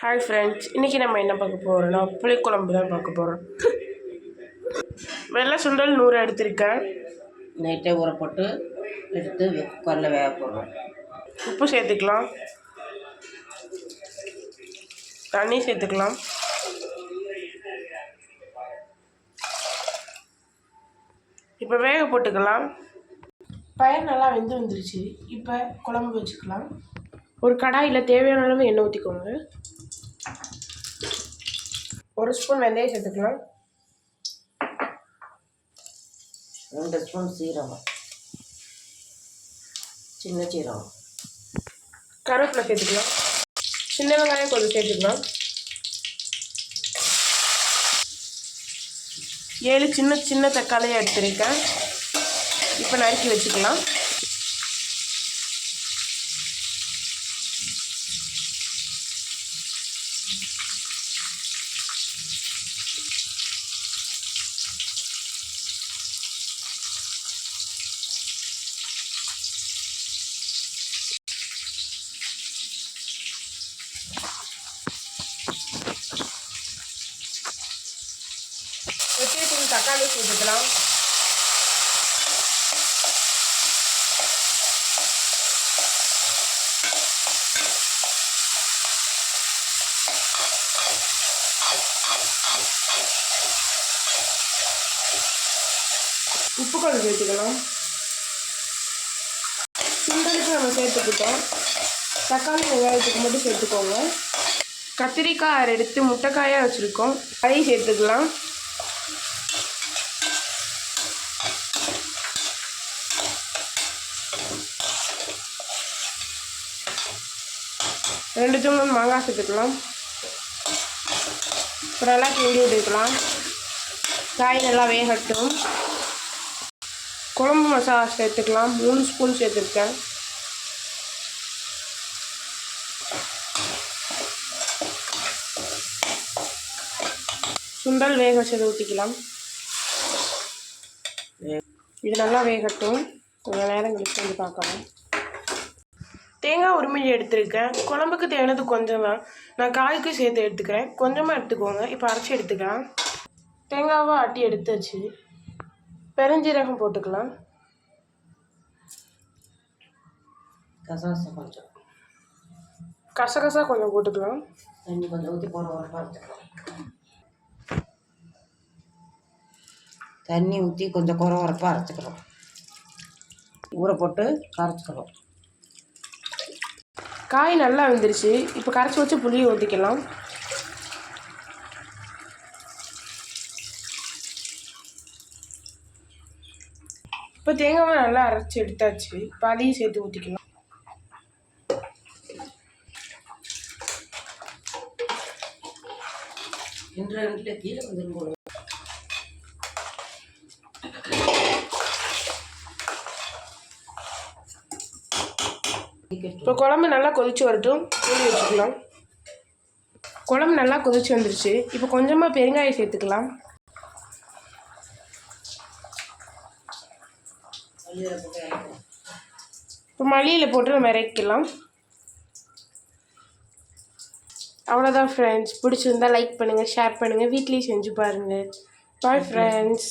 Hi friends, இன்றைக்கி நம்ம என்ன பார்க்க போகிறோம்னா புளிக்குழம்பு தான் பார்க்க போகிறோம். வெள்ளை சுண்டல் 100 எடுத்திருக்கேன். நைட்டே ஊற போட்டு எடுத்து குக்கரில் வேக போடுறோம். உப்பு சேர்த்துக்கலாம், தண்ணி சேர்த்துக்கலாம். இப்போ வேக போட்டுக்கலாம். பயிர் நல்லா வெந்து வந்துருச்சு. இப்போ குழம்பு வச்சுக்கலாம். ஒரு கடாயில் தேவையான அளவு எண்ணெய் ஊற்றிக்கோங்க. 1 ஸ்பூன் வெந்தயம் சேர்த்துக்கலாம். 2 ஸ்பூன் சீரகம், சின்ன சீரகம், கருவேப்பிலை சேர்த்துக்கலாம். சின்ன வெங்காயம் கொஞ்சம் சேர்த்துக்கலாம். 7 சின்ன சின்ன தக்காளியை எடுத்துருக்கேன். இப்போ நறுக்கி வச்சுக்கலாம். வெட்டி தக்காளி சேர்த்துக்கலாம். உப்பு கொஞ்சம் சேர்த்துக்கலாம். சுண்டலுக்கு நம்ம சேர்த்துக்கிட்டோம். தக்காளி வெங்காயத்துக்கு மட்டும் சேர்த்துக்கோங்க. கத்திரிக்காய் 6 எடுத்து முட்டைக்காயாக வச்சுருக்கோம், அதையும் சேர்த்துக்கலாம். ரெண்டு துண்டு மாங்காய் சேர்த்துக்கலாம். நல்லா கிண்டி விட்டுக்கலாம். காய் நல்லா வேகட்டும். குழம்பு மசாலா சேர்த்துக்கலாம். 3 ஸ்பூன் சேர்த்துருக்கேன். சுண்டல் வேக வச்சதை ஊற்றிக்கலாம். இது நல்லா வேகட்டும். கொஞ்சம் நேரம் கழிச்சு வந்து பார்க்கலாம். தேங்காய் 1 மில்லி எடுத்துருக்கேன். குழம்புக்கு தேவையானது கொஞ்சம் தான். நான் காய்க்கு சேர்த்து எடுத்துக்கிறேன். கொஞ்சமாக எடுத்துக்கோங்க. இப்போ அரைச்சி எடுத்துக்கலாம். தேங்காவை ஆட்டி எடுத்துச்சு. பெருஞ்சீரகம் போட்டுக்கலாம். கசகசா கொஞ்சம் போட்டுக்கலாம். தண்ணி கொஞ்சம் ஊற்றி அரைச்சிக்கலாம். தண்ணி ஊற்றி கொஞ்சம் குறவரப்பாக அரைச்சிக்கிறோம். ஊற போட்டு கரைச்சிக்கிறோம். காய் நல்லா வந்துருச்சு. இப்போ கரைச்சி வச்சு புளியை ஊற்றிக்கலாம். இப்போ தேங்காவை நல்லா அரைச்சி எடுத்தாச்சு. இப்போ அதையும் சேர்த்து ஊற்றிக்கலாம். கீழே வந்து இப்போ குழம்பு நல்லா கொதிச்சு வரட்டும். மூடி வச்சுக்கலாம். குழம்பு நல்லா கொதிச்சு வந்துருச்சு. இப்போ கொஞ்சமாக பெருங்காயம் சேர்த்துக்கலாம். இப்போ மல்லியில் போட்டு நம்ம இறக்கலாம். அவ்வளோதான் ஃப்ரெண்ட்ஸ். பிடிச்சிருந்தா லைக் பண்ணுங்கள், ஷேர் பண்ணுங்கள், வீட்லேயும் செஞ்சு பாருங்கள். Bye friends.